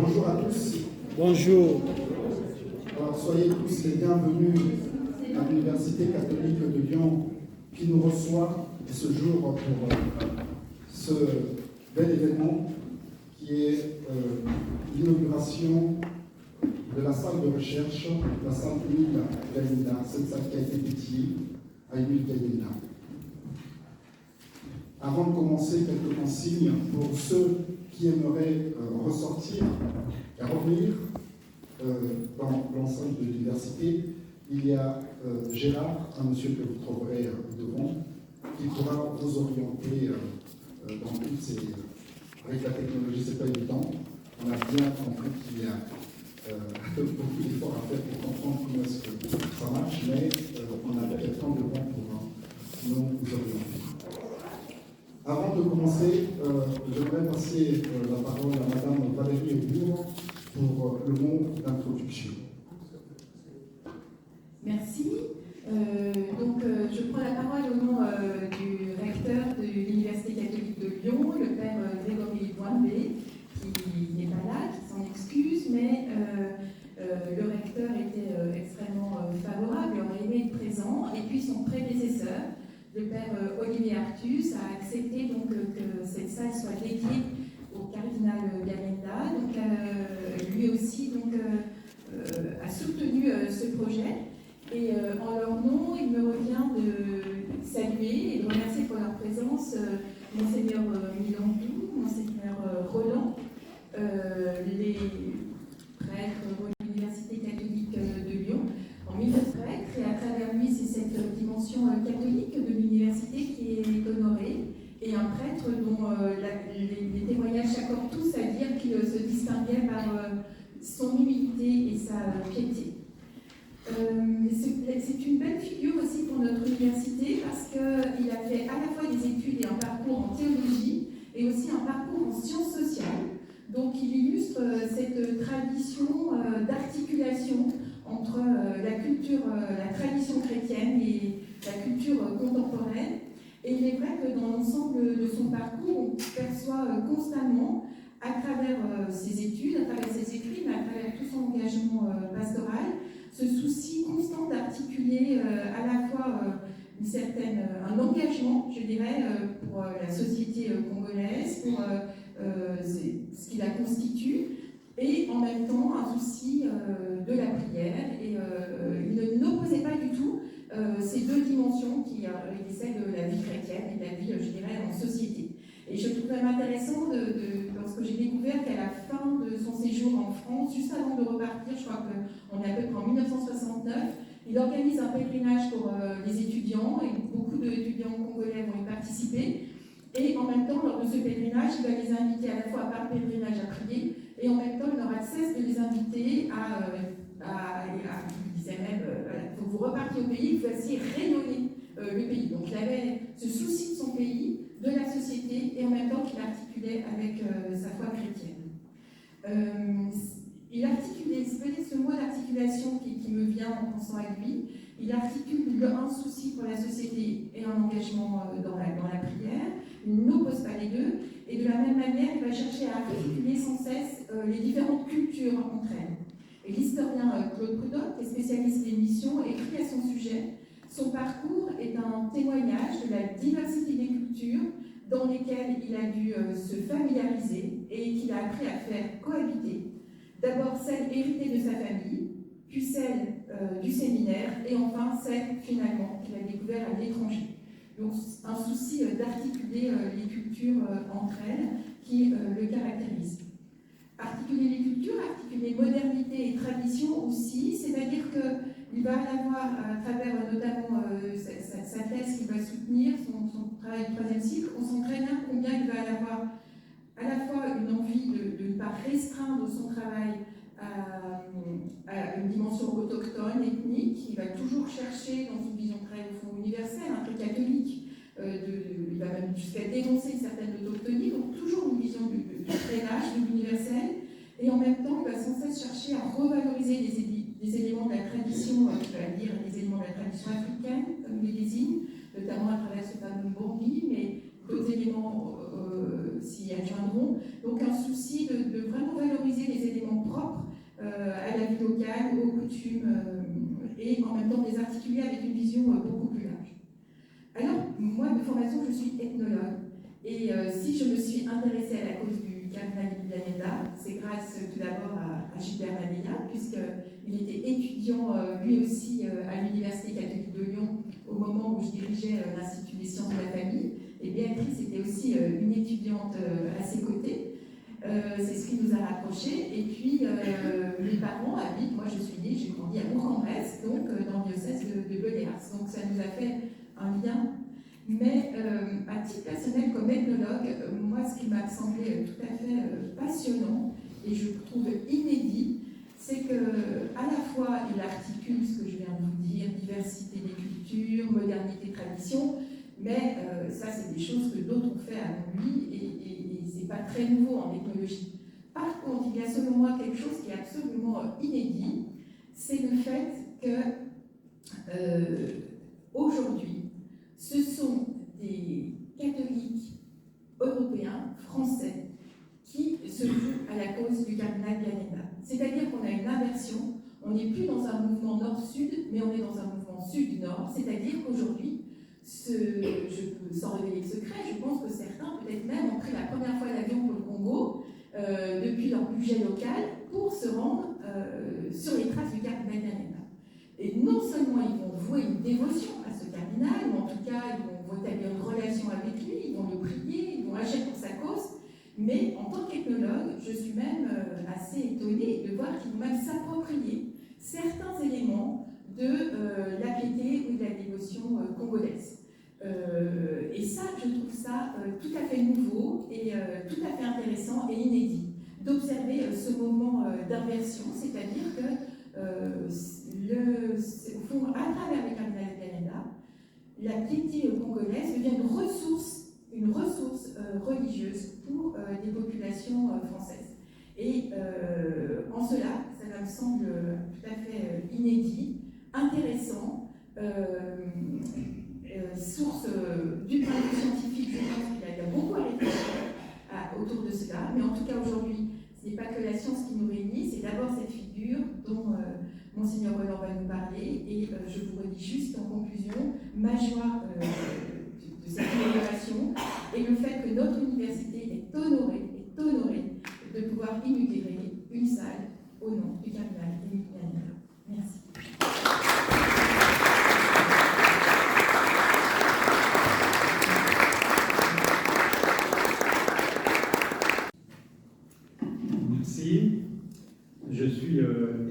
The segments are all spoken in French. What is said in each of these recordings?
Bonjour à tous. Bonjour. Alors, soyez tous les bienvenus à l'Université catholique de Lyon qui nous reçoit ce jour pour ce bel événement qui est l'inauguration de la salle de recherche, la salle Émile Galinda, cette salle qui a été dédiée à Émile Galinda. Avant de commencer, quelques consignes pour ceux qui aimeraient ressortir et revenir dans l'enceinte de l'université. Il y a Gérard, un monsieur que vous trouverez devant, qui pourra vous orienter dans toutes ces... Avec la technologie, c'est pas évident. On a bien compris qu'il y a beaucoup d'efforts à faire pour comprendre comment est-ce que ça marche, mais on a quelqu'un devant pour nous orienter. Avant de commencer, j'aimerais passer la parole à Madame Valérie Aubourg pour le mot d'introduction. Merci. Je prends la parole au nom du recteur de l'Université catholique de Lyon, le père Grégory Boimbé, qui n'est pas là, qui s'en excuse, mais le recteur était extrêmement favorable, il aurait aimé être présent, et puis son prédécesseur, le père Olivier Artus, a accepté donc que cette salle soit dédiée au cardinal Galinda. Donc, lui aussi a soutenu ce projet. Et en leur nom, il me revient de saluer et de remercier pour leur présence Monseigneur Milandou, Monseigneur Roland, les prêtres de l'Université catholique de Lyon, en milieu de prêtre, et à travers lui, c'est cette dimension catholique de l'université qui est honorée, et un prêtre dont les témoignages s'accordent tous à dire qu'il se distinguait par son humilité et sa piété. C'est une belle figure aussi pour notre université parce qu'il a fait à la fois des études et un parcours en théologie et aussi un parcours en sciences sociales. Donc il illustre cette tradition d'articulation entre la culture, la tradition chrétienne et la culture contemporaine. Et il est vrai que dans l'ensemble de son parcours, on perçoit constamment, à travers ses études, à travers ses écrits, mais à travers tout son engagement pastoral, ce souci constant d'articuler à la fois un engagement, je dirais, pour la société congolaise, pour ce qui la constitue, et en même temps un souci de la prière. Et il n'opposait pas du tout ces deux dimensions qui étaient celles de la vie chrétienne et de la vie, je dirais, en société. Et je trouve même intéressant, lorsque j'ai découvert qu'à la fin de son séjour en France, juste avant de repartir, je crois qu'on est à peu près en 1969, il organise un pèlerinage pour les étudiants, et beaucoup d'étudiants congolais vont y participer. Et en même temps, lors de ce pèlerinage, il va les inviter à la fois par pèlerinage à prier, et en même temps, il n'aura de cesse de les inviter il disait même, il faut que vous repartiez au pays, voici rayonner le pays. Donc il avait ce souci de son pays, de la société, et en même temps qu'il articulait avec sa foi chrétienne. Il articulait, c'est peut-être ce mot d'articulation qui me vient en pensant à lui, il articule un souci pour la société et un engagement dans la prière, il n'oppose pas les deux, et de la même manière, il va chercher à articuler sans cesse les différentes cultures entre elles. Et l'historien Claude Prudhomme, qui est spécialiste des missions, écrit à son sujet: son parcours est un témoignage de la diversité des cultures dans lesquelles il a dû se familiariser et qu'il a appris à faire cohabiter. D'abord celle héritée de sa famille, puis celle du séminaire, et enfin celle finalement qu'il a découvert à l'étranger. Donc un souci d'articuler les cultures entre elles qui le caractérise. Articuler les cultures, articuler modernité et tradition aussi, c'est-à-dire qu'il va avoir, à travers notamment sa thèse qu'il va soutenir, son travail du troisième cycle, on sent très bien combien il va avoir à la fois une envie de ne pas restreindre son travail à une dimension autochtone, ethnique. Il va toujours chercher, dans une vision très au fond universelle, un peu catholique, il va même jusqu'à dénoncer une certaine autochtonie, donc toujours une vision du très large, de l'universel, et en même temps, il va sans cesse chercher à revaloriser des éléments de la tradition, il va dire des éléments de la tradition africaine, comme il les désigne, notamment à travers ce fameux Bourgi, mais d'autres éléments s'y adjoindront. Donc un souci de vraiment valoriser les coutumes, et en même temps de les articuler avec une vision beaucoup plus large. Alors, moi, de formation, je suis ethnologue, et si je me suis intéressée à la cause du cardinal Pianeta, c'est grâce tout d'abord à Gilbert Manella, puisqu'il était étudiant lui aussi à l'Université catholique de Lyon au moment où je dirigeais l'Institut des sciences de la famille, et Béatrice était aussi une étudiante à ses côtés. C'est ce qui nous a rapprochés. Et puis, mes parents habitent, moi je suis née, j'ai grandi à Bourg-en-Bresse, donc dans le diocèse de Beléars. Donc ça nous a fait un lien. Mais à titre personnel, comme ethnologue, moi ce qui m'a semblé tout à fait passionnant, et je trouve inédit, c'est qu'à la fois il articule ce que je viens de vous dire, diversité des cultures, modernité, tradition, mais ça c'est des choses que d'autres ont fait avant lui, et c'est pas très nouveau en ethnologie. Par contre, il y a selon moi quelque chose qui est absolument inédit, c'est le fait que aujourd'hui, ce sont des catholiques européens, français, qui se jouent à la cause du cardinal Pianeta. C'est-à-dire qu'on a une inversion, on n'est plus dans un mouvement nord-sud, mais on est dans un mouvement sud-nord, c'est-à-dire qu'aujourd'hui, sans révéler le secret, je pense que certains, peut-être même, ont pris la première fois l'avion pour le Congo, depuis leur budget local, pour se rendre sur les traces du cardinal Pianeta. Et non seulement ils vont vouer une dévotion à ce cardinal, ou en tout cas ils vont établir une relation avec lui, ils vont le prier, ils vont agir pour sa cause, mais en tant qu'ethnologue, je suis même assez étonnée de voir qu'ils vont même s'approprier certains éléments de la piété ou de la dévotion congolaise. Et ça, je trouve ça tout à fait nouveau et tout à fait intéressant et inédit d'observer ce moment d'inversion, c'est-à-dire que au fond, à travers le cardinal Pianeta, la piété congolaise devient une ressource religieuse pour des populations françaises. Et en cela, ça me semble tout à fait inédit, intéressant, source du point de vue scientifique, je pense qu'il y a beaucoup à réfléchir autour de cela, mais en tout cas aujourd'hui, ce n'est pas que la science qui nous réunit, c'est d'abord cette figure dont Monseigneur Roland va nous parler, et je vous redis juste en conclusion ma joie de cette inauguration et le fait que notre université est honorée de pouvoir inaugurer une salle au nom du cardinal Émile Pianeta. Merci. Merci. Je suis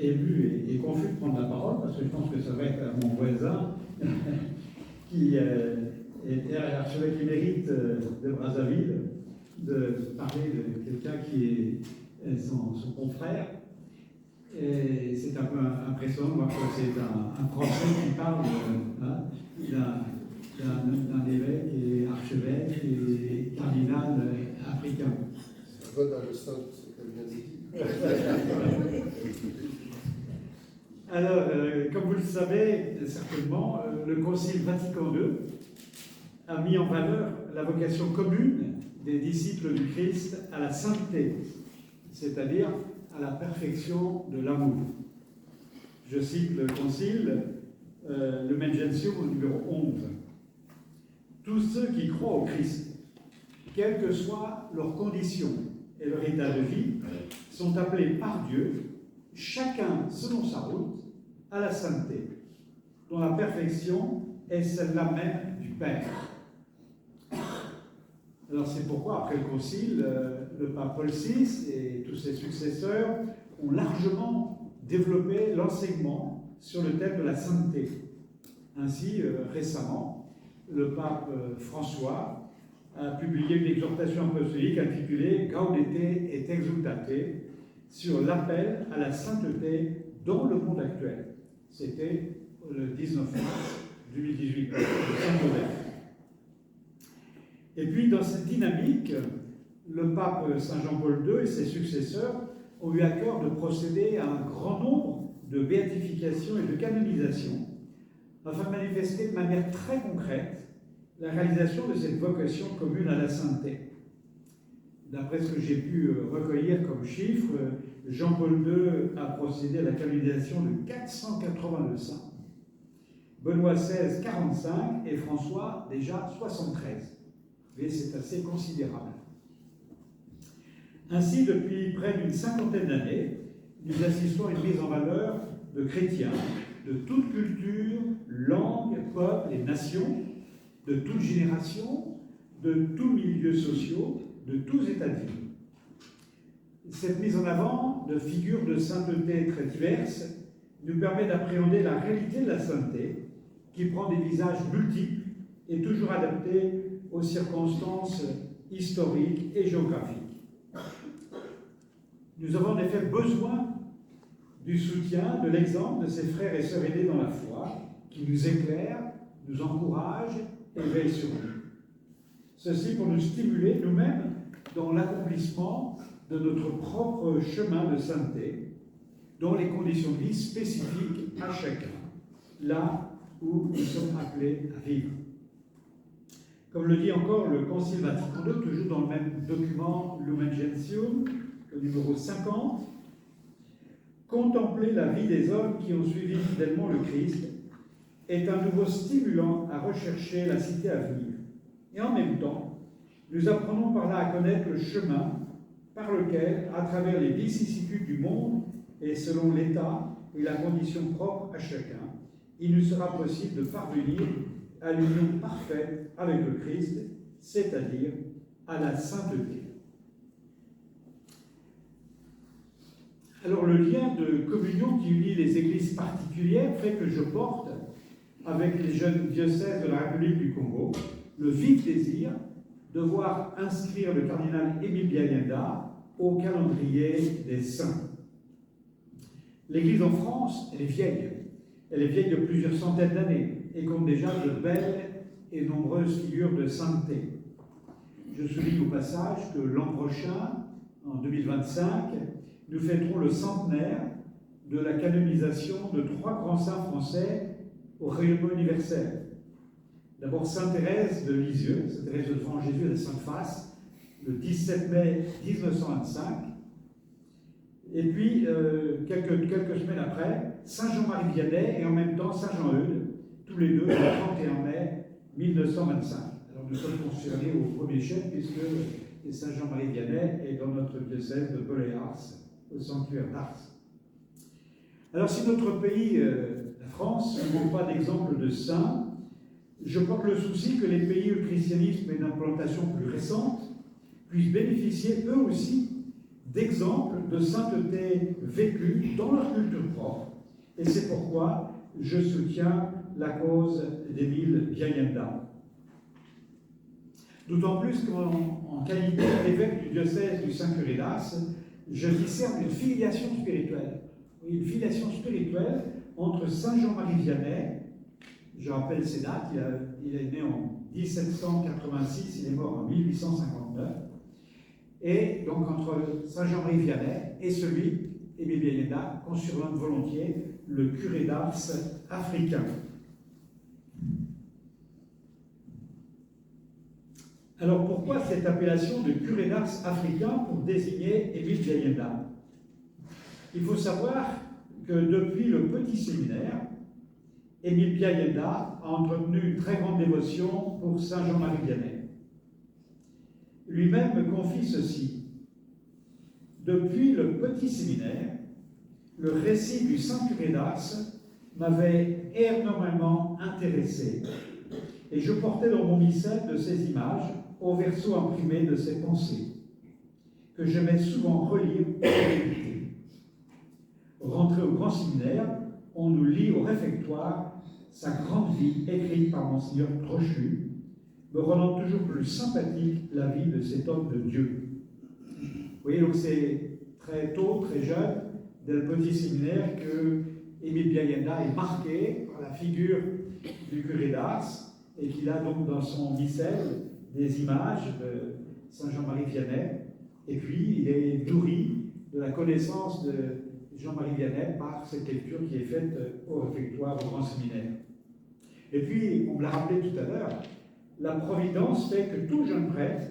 ému et confus de prendre la parole parce que je pense que ça va être à mon voisin qui est archevêque émérite de Brazzaville de parler de quelqu'un qui est son confrère. Et c'est un peu impressionnant, moi, que c'est un Français qui parle d'un évêque et archevêque et cardinal africain. Ça va dans le sens de ce qu'elle vient de dire. Alors, comme vous le savez certainement, le Concile Vatican II a mis en valeur la vocation commune des disciples du Christ à la sainteté, c'est-à-dire à la perfection de l'amour. Je cite le Concile, le Lumen Gentium numéro 11. Tous ceux qui croient au Christ, quelles que soient leurs conditions et leur état de vie, sont appelés par Dieu, chacun selon sa route, à la sainteté, dont la perfection est celle-là même du Père. Alors c'est pourquoi, après le Concile, le pape Paul VI et tous ses successeurs ont largement développé l'enseignement sur le thème de la sainteté. Ainsi, récemment, le pape François a publié une exhortation apostolique intitulée « Gaudete et exultate » sur l'appel à la sainteté dans le monde actuel. C'était le 19 mars 2018, le Saint-Modèle. Et puis, dans cette dynamique, le pape Saint Jean-Paul II et ses successeurs ont eu à cœur de procéder à un grand nombre de béatifications et de canonisations afin de manifester de manière très concrète la réalisation de cette vocation commune à la sainteté. D'après ce que j'ai pu recueillir comme chiffres, Jean-Paul II a procédé à la canonisation de 482 saints, Benoît XVI 45 et François déjà 73. Vous voyez, c'est assez considérable. Ainsi, depuis près d'une cinquantaine d'années, nous assistons à une mise en valeur de chrétiens de toute culture, langue, peuple et nation, de toute génération, de tous milieux sociaux, de tous états de vie. Cette mise en avant de figures de sainteté très diverses nous permet d'appréhender la réalité de la sainteté, qui prend des visages multiples et toujours adaptés aux circonstances historiques et géographiques. Nous avons en effet besoin du soutien, de l'exemple de ces frères et sœurs aînés dans la foi, qui nous éclairent, nous encouragent et veillent sur nous. Ceci pour nous stimuler nous-mêmes dans l'accomplissement de notre propre chemin de sainteté, dans les conditions de vie spécifiques à chacun, là où nous sommes appelés à vivre. Comme le dit encore le Concile Vatican II, toujours dans le même document Lumen Gentium, le numéro 50, contempler la vie des hommes qui ont suivi fidèlement le Christ est un nouveau stimulant à rechercher la cité à venir. Et en même temps, nous apprenons par là à connaître le chemin par lequel, à travers les vicissitudes du monde et selon l'état et la condition propre à chacun, il nous sera possible de parvenir à l'union parfaite avec le Christ, c'est-à-dire à la sainteté. Alors le lien de communion qui unit les églises particulières fait que je porte, avec les jeunes diocèses de la République du Congo, le vif désir de voir inscrire le cardinal Émile Biayenda au calendrier des saints. L'Église en France, elle est vieille. Elle est vieille de plusieurs centaines d'années et compte déjà de belles et nombreuses figures de sainteté. Je souligne au passage que l'an prochain, en 2025, nous fêterons le centenaire de la canonisation de 3 grands saints français au rayonnement universel. D'abord Sainte Thérèse de Lisieux, Sainte Thérèse de l'Enfant Jésus à la Sainte Face, le 17 mai 1925. Et puis, quelques semaines après, Saint Jean-Marie Vianney et en même temps Saint Jean-Eudes, tous les deux le 31 mai 1925. Alors nous sommes concernés au premier chef puisque Saint Jean-Marie Vianney est dans notre diocèse de Boléars, au sanctuaire d'Ars. Alors si notre pays, la France, ne manque pas d'exemples de saints, je porte le souci que les pays où le christianisme est d'implantation plus récente puissent bénéficier eux aussi d'exemples de sainteté vécue dans leur culture propre. Et c'est pourquoi je soutiens la cause d'Émile Biayenda. D'autant plus qu'en qualité d'évêque du diocèse du Saint-Curé d'Ars, je discerne une filiation spirituelle. Une filiation spirituelle entre Saint Jean-Marie Vianney, je rappelle ses dates, il est né en 1786, il est mort en 1859, et donc entre Saint Jean-Marie Vianney et celui, Émile Biayenda, qu'on surnomme volontiers le curé d'Ars africain. Alors pourquoi cette appellation de curé d'Ars africain pour désigner Émile Biayenda? Il faut savoir que depuis le petit séminaire, Émile Biayenda a entretenu une très grande dévotion pour Saint Jean-Marie Vianney. Lui-même me confie ceci. Depuis le petit séminaire, le récit du Saint-Curé d'Ars m'avait énormément intéressé et je portais dans mon missel de ces images au verso imprimé de ses pensées, que j'aimais souvent relire et méditer. Rentré au grand séminaire, on nous lit au réfectoire sa grande vie écrite par Monseigneur Trochu, me rendant toujours plus sympathique la vie de cet homme de Dieu. Vous voyez, donc c'est très tôt, très jeune, dès le petit séminaire, que Émile Biayenda est marqué par la figure du curé d'Ars et qu'il a donc dans son missel des images de Saint Jean-Marie Vianney, et puis il est nourri de la connaissance de Jean-Marie Vianney par cette lecture qui est faite au réfectoire au grand séminaire. Et puis, on me l'a rappelé tout à l'heure, la Providence fait que tout jeune prêtre,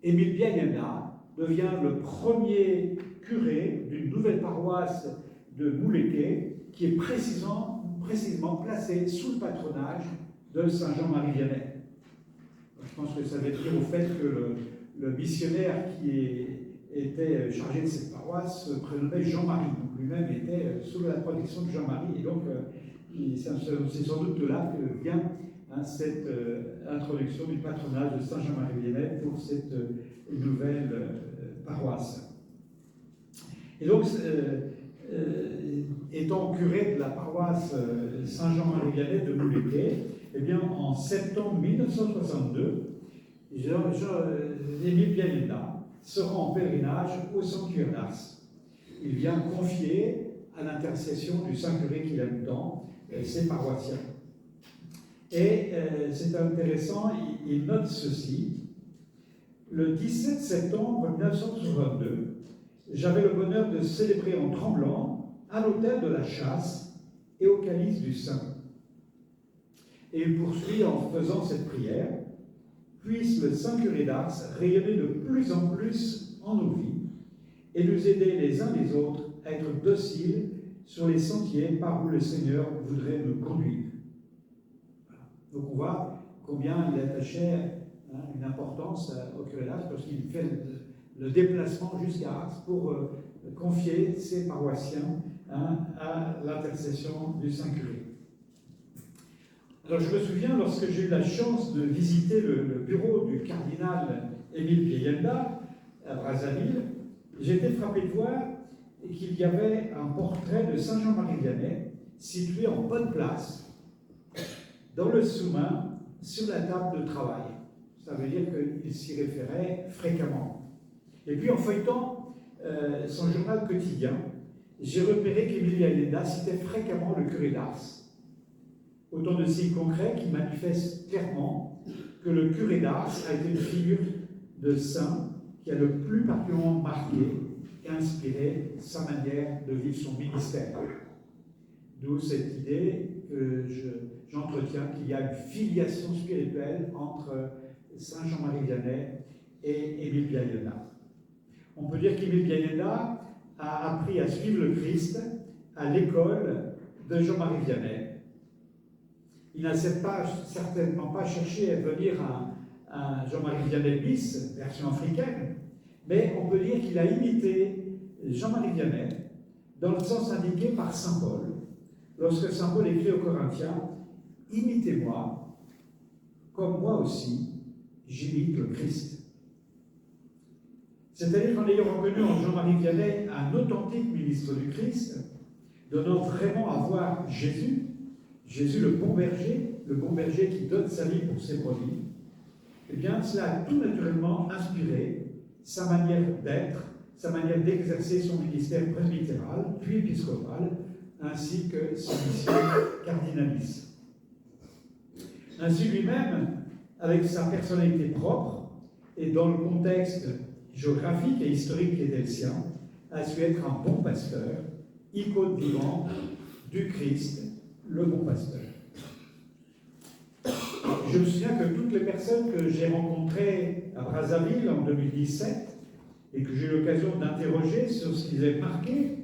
Émile Biayenda, devient le premier curé d'une nouvelle paroisse de Moulété, qui est précisément placée sous le patronage de Saint Jean-Marie Vianney. Je pense que ça veut dire au fait que le missionnaire qui était chargé de cette paroisse se prénommait Jean-Marie, donc lui-même était sous la protection de Jean-Marie, et donc c'est sans doute de là que vient cette introduction du patronage de Saint Jean-Marie Vianney pour cette nouvelle paroisse. Et donc, étant curé de la paroisse Saint-Jean-Marie Vianney de Moulété, eh bien, en septembre 1962, Émile Bialenda se rend en pèlerinage au sanctuaire d'Ars. Il vient confier à l'intercession du Saint-Curé qu'il aime tant ses paroissiens. Et c'est intéressant, il note ceci. Le 17 septembre 1962, j'avais le bonheur de célébrer en tremblant à l'autel de la chasse et au calice du Saint. Et il poursuit en faisant cette prière. Puisse le Saint-Curé d'Ars rayonner de plus en plus en nos vies et nous aider les uns les autres à être dociles sur les sentiers par où le Seigneur voudrait nous conduire. Voilà. Donc on voit combien il attachait une importance au curé d'Ars parce qu'il fait le déplacement jusqu'à Ars pour confier ses paroissiens à l'intercession du Saint-Curé. Alors je me souviens, lorsque j'ai eu la chance de visiter le bureau du cardinal Émile Bialenda à Brazzaville, j'ai été frappé de voir qu'il y avait un portrait de Saint Jean-Marie Vianney situé en bonne place, dans le sous-main, sur la table de travail. Ça veut dire qu'il s'y référait fréquemment. Et puis en feuilletant son journal quotidien, j'ai repéré qu'Émile Bialenda citait fréquemment le curé d'Ars. Autant de signes concrets qui manifestent clairement que le curé d'Ars a été une figure de saint qui a le plus particulièrement marqué et inspiré sa manière de vivre son ministère. D'où cette idée que j'entretiens qu'il y a une filiation spirituelle entre Saint Jean-Marie Vianney et Émile Bialenda. On peut dire qu'Émile Bialenda a appris à suivre le Christ à l'école de Jean-Marie Vianney. Il n'a certainement pas cherché à devenir un Jean-Marie Vianney bis, version africaine, mais on peut dire qu'il a imité Jean-Marie Vianney dans le sens indiqué par saint Paul, lorsque saint Paul écrit aux Corinthiens « Imitez-moi, comme moi aussi, j'imite le Christ ». C'est-à-dire qu'en ayant reconnu en Jean-Marie Vianney un authentique ministre du Christ, donnant vraiment à voir Jésus le bon berger qui donne sa vie pour ses brebis, eh bien, cela a tout naturellement inspiré sa manière d'être, sa manière d'exercer son ministère presbytéral, puis épiscopal, ainsi que son mission cardinalice. Ainsi lui-même, avec sa personnalité propre et dans le contexte géographique et historique qui était le sien, a su être un bon pasteur, icône vivante du Christ, le bon pasteur. Je me souviens que toutes les personnes que j'ai rencontrées à Brazzaville en 2017 et que j'ai eu l'occasion d'interroger sur ce qu'ils avaient marqué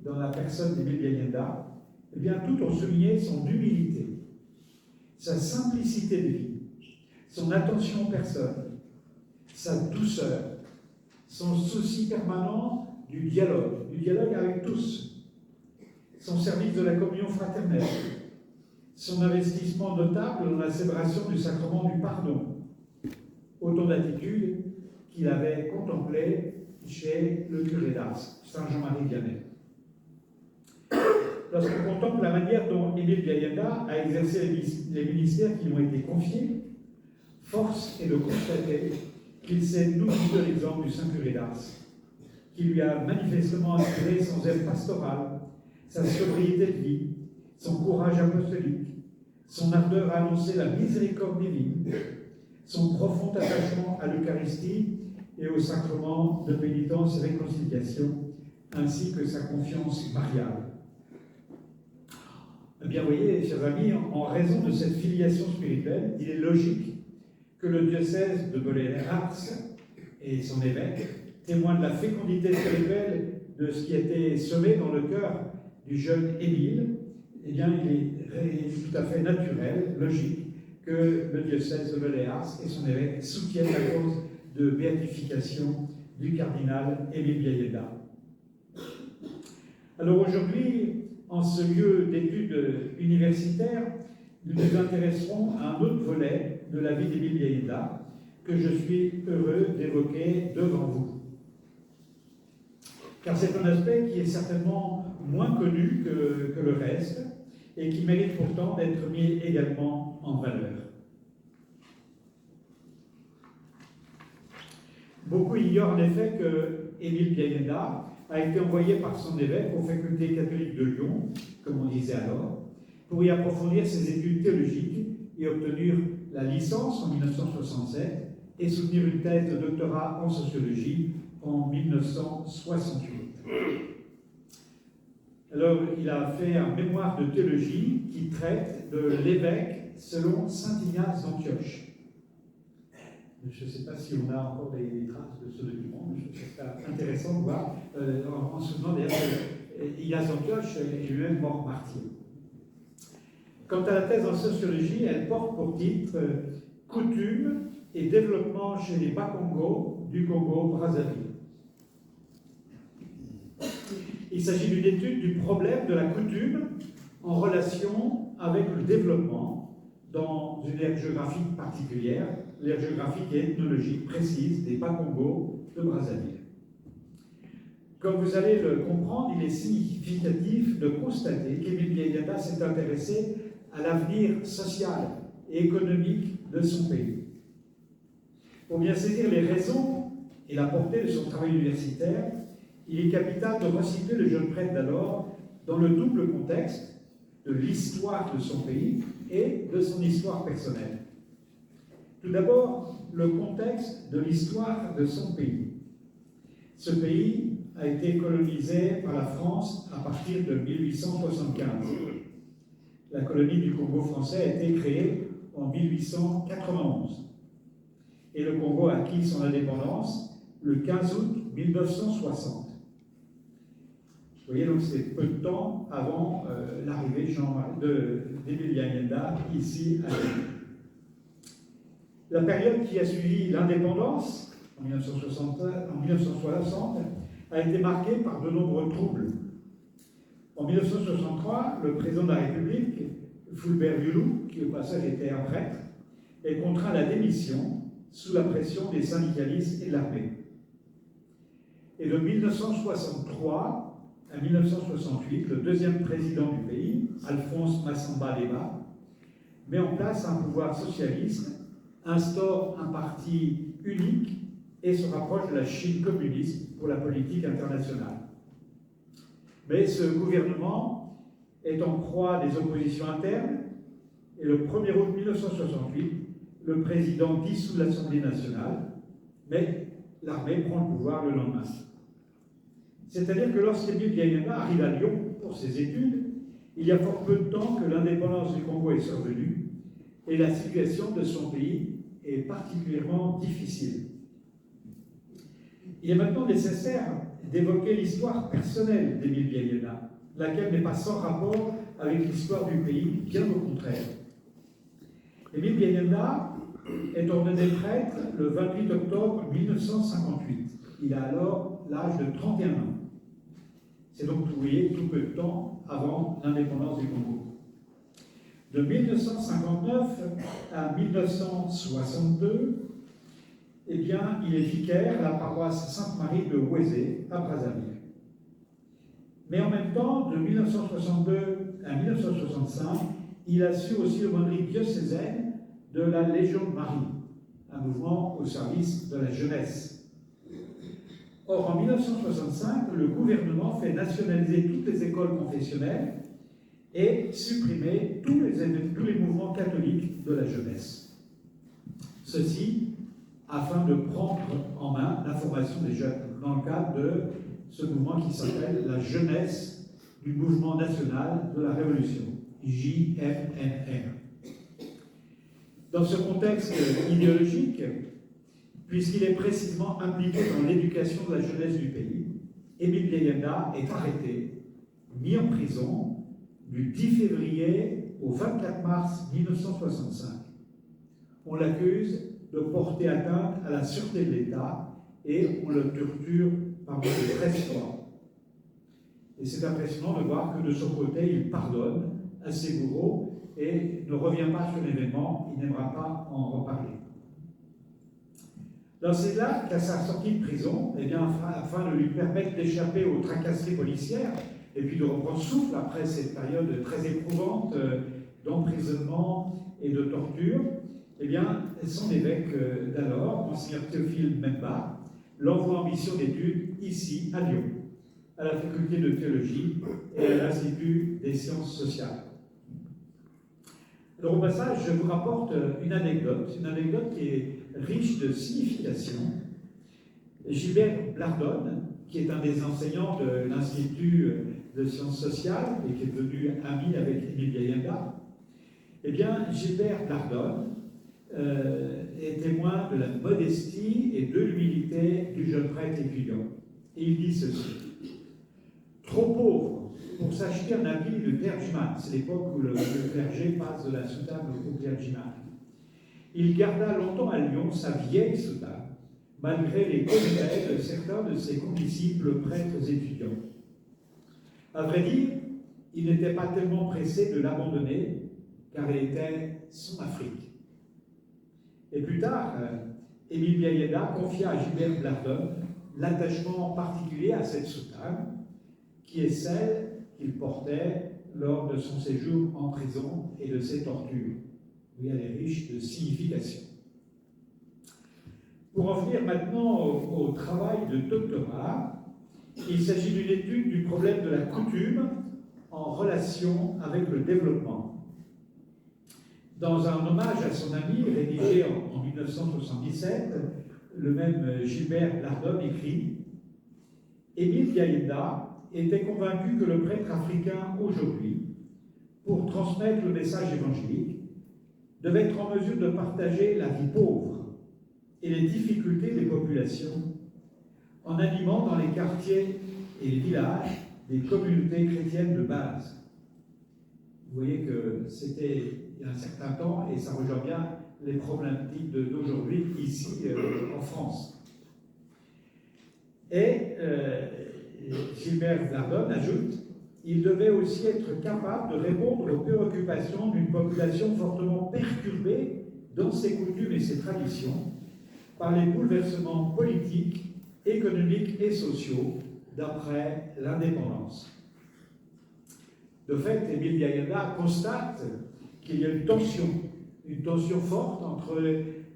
dans la personne d'Émile Bialenda, eh bien, toutes ont souligné son humilité, sa simplicité de vie, son attention aux personnes, sa douceur, son souci permanent du dialogue avec tous, son service de la communion fraternelle, son investissement notable dans la célébration du sacrement du pardon, autant d'attitudes qu'il avait contemplées chez le curé d'Ars, Saint Jean-Marie Vianney. Lorsqu'on contemple la manière dont Émile Bialenda a exercé les ministères qui lui ont été confiés, force est de constater qu'il s'est nourri de l'exemple du Saint-Curé d'Ars, qui lui a manifestement inspiré son zèle pastoral, sa sobriété de vie, son courage apostolique, son ardeur à annoncer la miséricorde divine, son profond attachement à l'Eucharistie et au sacrement de pénitence et réconciliation, ainsi que sa confiance mariale. Eh bien, vous voyez, chers amis, en raison de cette filiation spirituelle, il est logique que le diocèse de Belley-Ars et son évêque témoignent de la fécondité spirituelle de de ce qui était semé dans le cœur du jeune Émile, eh bien, il est tout à fait naturel, logique, que le diocèse de Beléars et son évêque soutiennent la cause de béatification du cardinal Émile Biayenda. Alors aujourd'hui, en ce lieu d'études universitaires, nous nous intéresserons à un autre volet de la vie d'Émile Biayenda que je suis heureux d'évoquer devant vous. Car c'est un aspect qui est certainement moins connu que le reste et qui mérite pourtant d'être mis également en valeur. Beaucoup ignorent en effet que Émile Biayenda a été envoyé par son évêque aux facultés catholiques de Lyon, comme on disait alors, pour y approfondir ses études théologiques et obtenir la licence en 1967 et soutenir une thèse de doctorat en sociologie en 1968. Alors, il a fait un mémoire de théologie qui traite de l'évêque selon saint Ignace d'Antioche. Je ne sais pas si on a encore des traces de ce document, mais je trouve ça intéressant de voir, en se souvenant d'ailleurs que Ignace d'Antioche est lui-même mort martyr. Quant à la thèse en sociologie, elle porte pour titre Coutumes et développement chez les Bakongo du Congo-Brazzaville. Il s'agit d'une étude du problème de la coutume en relation avec le développement dans une aire géographique particulière, l'aire géographique et ethnologique précise des Bakongo de Brazzaville. Comme vous allez le comprendre, il est significatif de constater qu'Émile Biayenda s'est intéressé à l'avenir social et économique de son pays. Pour bien saisir les raisons et la portée de son travail universitaire, il est capital de resituer le jeune prêtre d'alors dans le double contexte de l'histoire de son pays et de son histoire personnelle. Tout d'abord, le contexte de l'histoire de son pays. Ce pays a été colonisé par la France à partir de 1875. La colonie du Congo français a été créée en 1891. Et le Congo a acquis son indépendance le 15 août 1960. Vous voyez, donc c'est peu de temps avant l'arrivée d'Émile Biayenda ici à Lyon. La période qui a suivi l'indépendance, en 1960, a été marquée par de nombreux troubles. En 1963, le président de la République, Fulbert Yulou, qui au passage était un prêtre, est contraint à la démission sous la pression des syndicalistes et de l'armée. Et de 1963 à 1968, le deuxième président du pays, Alphonse Massamba Léba, met en place un pouvoir socialiste, instaure un parti unique et se rapproche de la Chine communiste pour la politique internationale. Mais ce gouvernement est en proie à des oppositions internes et le 1er août 1968, le président dissout l'Assemblée nationale, mais l'armée prend le pouvoir le lendemain. C'est-à-dire que lorsqu'Émile Biayenda arrive à Lyon pour ses études, il y a fort peu de temps que l'indépendance du Congo est survenue et la situation de son pays est particulièrement difficile. Il est maintenant nécessaire d'évoquer l'histoire personnelle d'Émile Biayenda, laquelle n'est pas sans rapport avec l'histoire du pays, bien au contraire. Émile Biayenda est ordonné prêtre le 28 octobre 1958. Il a alors l'âge de 31 ans. C'est donc, vous voyez, tout peu de temps avant l'indépendance du Congo. De 1959 à 1962, eh bien, il est vicaire à la paroisse Sainte-Marie de Ouézé, à Brazzaville. Mais en même temps, de 1962 à 1965, il assure aussi l'aumônerie diocésaine de la Légion de Marie, un mouvement au service de la jeunesse. Or, en 1965, le gouvernement fait nationaliser toutes les écoles confessionnelles et supprimer tous les mouvements catholiques de la jeunesse. Ceci afin de prendre en main la formation des jeunes, dans le cadre de ce mouvement qui s'appelle la jeunesse du mouvement national de la Révolution, JMNR. Dans ce contexte idéologique, puisqu'il est précisément impliqué dans l'éducation de la jeunesse du pays Émile Biayenda est arrêté, mis en prison du 10 février au 24 mars 1965. On l'accuse de porter atteinte à la sûreté de l'État et on le torture pendant 13 fois. Et c'est impressionnant de voir que de son côté, il pardonne à ses bourreaux et ne revient pas sur l'événement, il n'aimera pas en reparler. C'est là qu'à sa sortie de prison, eh bien, afin de lui permettre d'échapper aux tracasseries policières et puis de reprendre souffle après cette période très éprouvante d'emprisonnement et de torture, eh bien, son évêque d'alors, Monseigneur Théophile Mbemba, l'envoie en mission d'études ici, à Lyon, à la faculté de théologie et à l'Institut des sciences sociales. Alors, au passage, je vous rapporte une anecdote qui est riche de signification. Gilbert Blardone, qui est un des enseignants de l'Institut de sciences sociales et qui est devenu ami avec Émile Biayenda, eh bien, Gilbert Blardone est témoin de la modestie et de l'humilité du jeune prêtre étudiant. Et il dit ceci: trop pauvre pour s'acheter un habit de clergyman, c'est l'époque où le clergé passe de la soutane au clergyman. Il garda longtemps à Lyon sa vieille soutane, malgré les conseils de certains de ses condisciples prêtres étudiants. À vrai dire, il n'était pas tellement pressé de l'abandonner, car elle était son Afrique. Et plus tard, Émile Biayenda confia à Gilbert Blardone l'attachement particulier à cette soutane, qui est celle qu'il portait lors de son séjour en prison et de ses tortures. Oui, elle est riche de signification. Pour en venir maintenant au travail de doctorat, il s'agit d'une étude du problème de la coutume en relation avec le développement. Dans un hommage à son ami rédigé en 1977, le même Gilbert Blardone écrit « Émile Biayenda était convaincu que le prêtre africain aujourd'hui, pour transmettre le message évangélique, devait être en mesure de partager la vie pauvre et les difficultés des populations en animant dans les quartiers et les villages des communautés chrétiennes de base. » Vous voyez que c'était il y a un certain temps et ça rejoint bien les problématiques d'aujourd'hui ici en France. Et Gilbert Blardone ajoute: il devait aussi être capable de répondre aux préoccupations d'une population fortement perturbée dans ses coutumes et ses traditions par les bouleversements politiques, économiques et sociaux d'après l'indépendance. De fait, Émile Biayenda constate qu'il y a une tension forte entre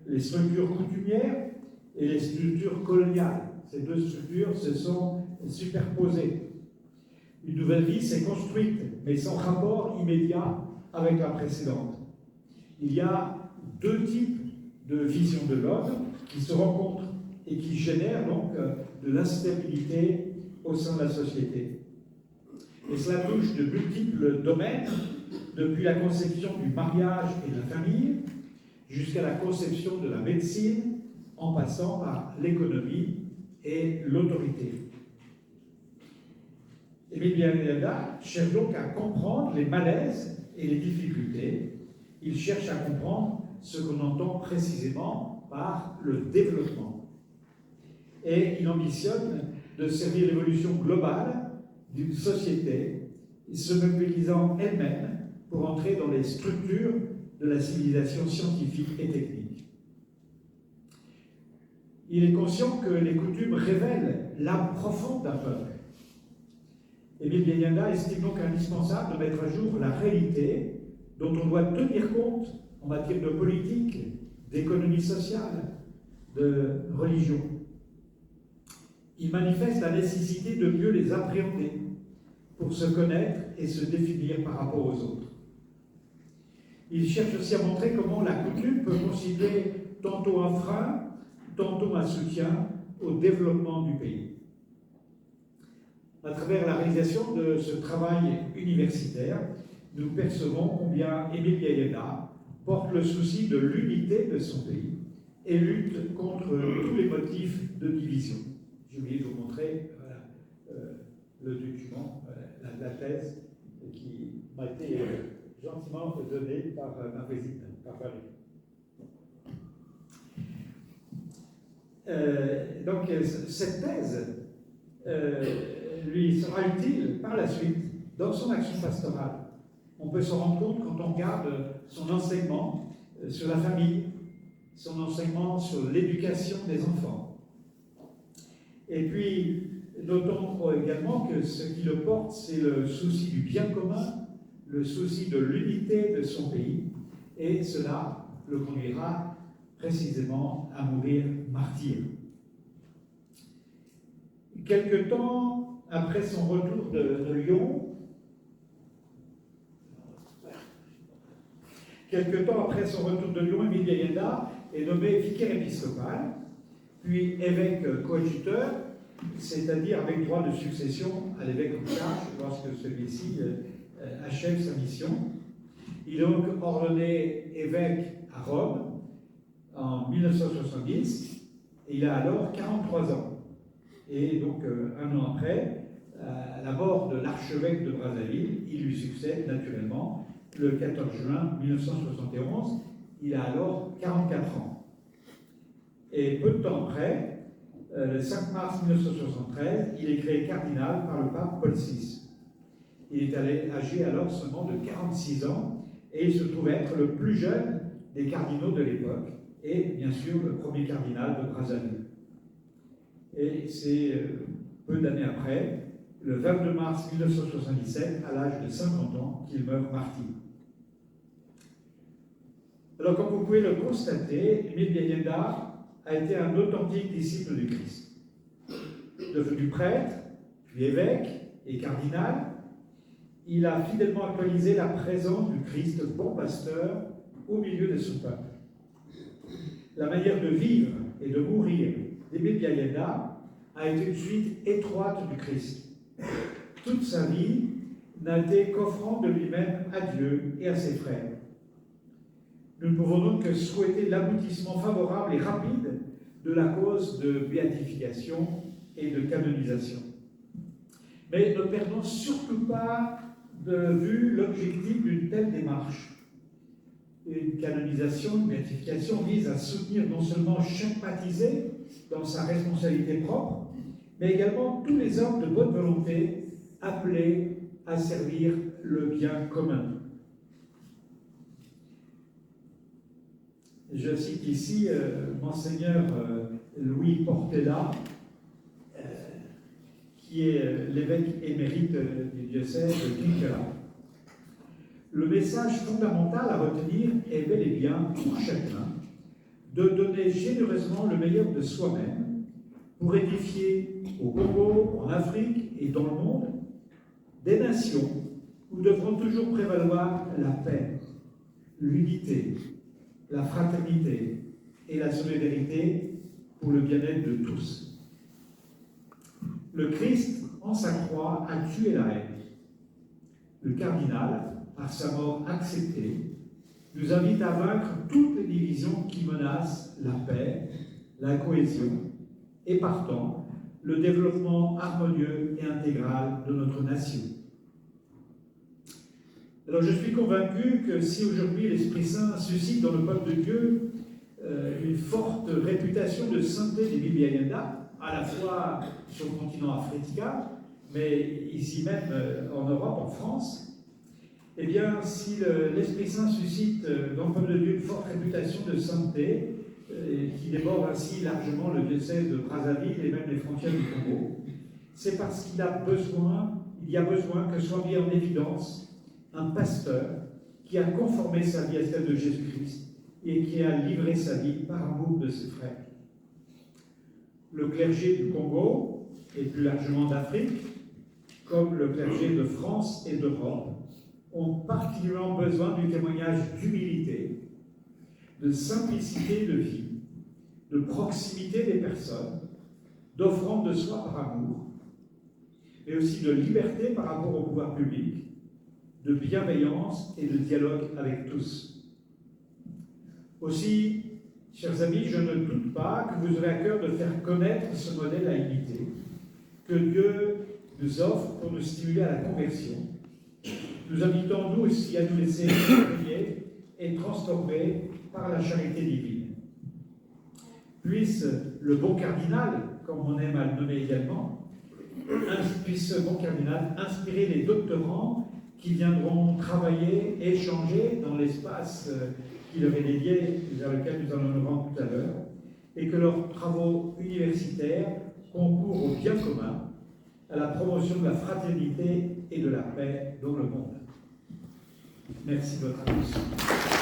les structures coutumières et les structures coloniales. Ces deux structures se sont superposées. Une nouvelle vie s'est construite, mais sans rapport immédiat avec la précédente. Il y a deux types de visions de l'homme qui se rencontrent et qui génèrent donc de l'instabilité au sein de la société. Et cela touche de multiples domaines, depuis la conception du mariage et de la famille, jusqu'à la conception de la médecine, en passant par l'économie et l'autorité. Émile Biayenda cherche donc à comprendre les malaises et les difficultés. Il cherche à comprendre ce qu'on entend précisément par le développement. Et il ambitionne de servir l'évolution globale d'une société, se mobilisant elle-même pour entrer dans les structures de la civilisation scientifique et technique. Il est conscient que les coutumes révèlent l'âme profonde d'un peuple. Émile Biayenda estime donc indispensable de mettre à jour la réalité dont on doit tenir compte en matière de politique, d'économie sociale, de religion. Il manifeste la nécessité de mieux les appréhender pour se connaître et se définir par rapport aux autres. Il cherche aussi à montrer comment la coutume peut constituer tantôt un frein, tantôt un soutien au développement du pays. À travers la réalisation de ce travail universitaire, nous percevons combien Émile Biayenda porte le souci de l'unité de son pays et lutte contre tous les motifs de division. J'ai oublié de vous montrer le document, la thèse qui m'a été gentiment donnée par ma voisine, par Valérie. Donc cette thèse lui sera utile par la suite dans son action pastorale. On peut s'en rendre compte quand on regarde son enseignement sur la famille, son enseignement sur l'éducation des enfants. Et puis, notons également que ce qui le porte, c'est le souci du bien commun, le souci de l'unité de son pays, et cela le conduira précisément à mourir martyr. Quelque temps après son retour de Lyon, Émile Biayenda est nommé vicaire épiscopal, puis évêque coadjuteur, c'est-à-dire avec droit de succession à l'évêque en charge lorsque celui-ci achève sa mission. Il est donc ordonné évêque à Rome en 1970, et il a alors 43 ans. Et donc, un an après, à la mort de l'archevêque de Brazzaville, il lui succède naturellement le 14 juin 1971. Il a alors 44 ans. Et peu de temps après, le 5 mars 1973, il est créé cardinal par le pape Paul VI. Il est âgé alors seulement de 46 ans et il se trouve être le plus jeune des cardinaux de l'époque et bien sûr le premier cardinal de Brazzaville. Et c'est peu d'années après, le 22 mars 1977, à l'âge de 50 ans, qu'il meurt martyr. Alors, comme vous pouvez le constater, Émile Biayenda a été un authentique disciple du Christ. Devenu prêtre, puis évêque et cardinal, il a fidèlement actualisé la présence du Christ, bon pasteur, au milieu de son peuple. La manière de vivre et de mourir d'Émile Biayenda a été une suite étroite du Christ. Toute sa vie n'a été qu'offrant de lui-même à Dieu et à ses frères. Nous ne pouvons donc que souhaiter l'aboutissement favorable et rapide de la cause de béatification et de canonisation. Mais ne perdons surtout pas de vue l'objectif d'une telle démarche. Une canonisation, une béatification vise à soutenir non seulement chaque baptisé dans sa responsabilité propre, mais également tous les hommes de bonne volonté appelés à servir le bien commun. Je cite ici Monseigneur Louis Portela, qui est l'évêque émérite du diocèse de Quinquela. Le message fondamental à retenir est bel et bien pour chacun de donner généreusement le meilleur de soi-même pour édifier au Congo, en Afrique et dans le monde des nations où devront toujours prévaloir la paix, l'unité, la fraternité et la solidarité pour le bien-être de tous. Le Christ, en sa croix, a tué la haine. Le cardinal, par sa mort acceptée, nous invite à vaincre toutes les divisions qui menacent la paix, la cohésion et partant le développement harmonieux et intégral de notre nation. Alors je suis convaincu que si aujourd'hui l'Esprit Saint suscite dans le peuple de Dieu une forte réputation de sainteté d'Émile Biayenda, à la fois sur le continent africain, mais ici même en Europe, en France, eh bien, si l'Esprit Saint suscite dans le peuple de Dieu une forte réputation de sainteté, qui déborde ainsi largement le diocèse de Brazzaville et même les frontières du Congo, c'est parce qu'il y a besoin que soit mis en évidence un pasteur qui a conformé sa vie à celle de Jésus-Christ et qui a livré sa vie par amour de ses frères. Le clergé du Congo, et plus largement d'Afrique, comme le clergé de France et d'Europe, ont particulièrement besoin du témoignage d'humilité, de simplicité de vie, de proximité des personnes, d'offrande de soi par amour, mais aussi de liberté par rapport au pouvoir public, de bienveillance et de dialogue avec tous. Aussi, chers amis, je ne doute pas que vous aurez à cœur de faire connaître ce modèle à imiter, que Dieu nous offre pour nous stimuler à la conversion. Nous invitons nous aussi à nous laisser éveiller et transformer par la charité divine. Puisse le bon cardinal, comme on aime à le nommer également, puisse ce bon cardinal inspirer les doctorants qui viendront travailler, échanger dans l'espace qui leur est dédié, vers lequel nous allons nous rendre tout à l'heure, et que leurs travaux universitaires concourent au bien commun, à la promotion de la fraternité et de la paix dans le monde. Merci de votre attention.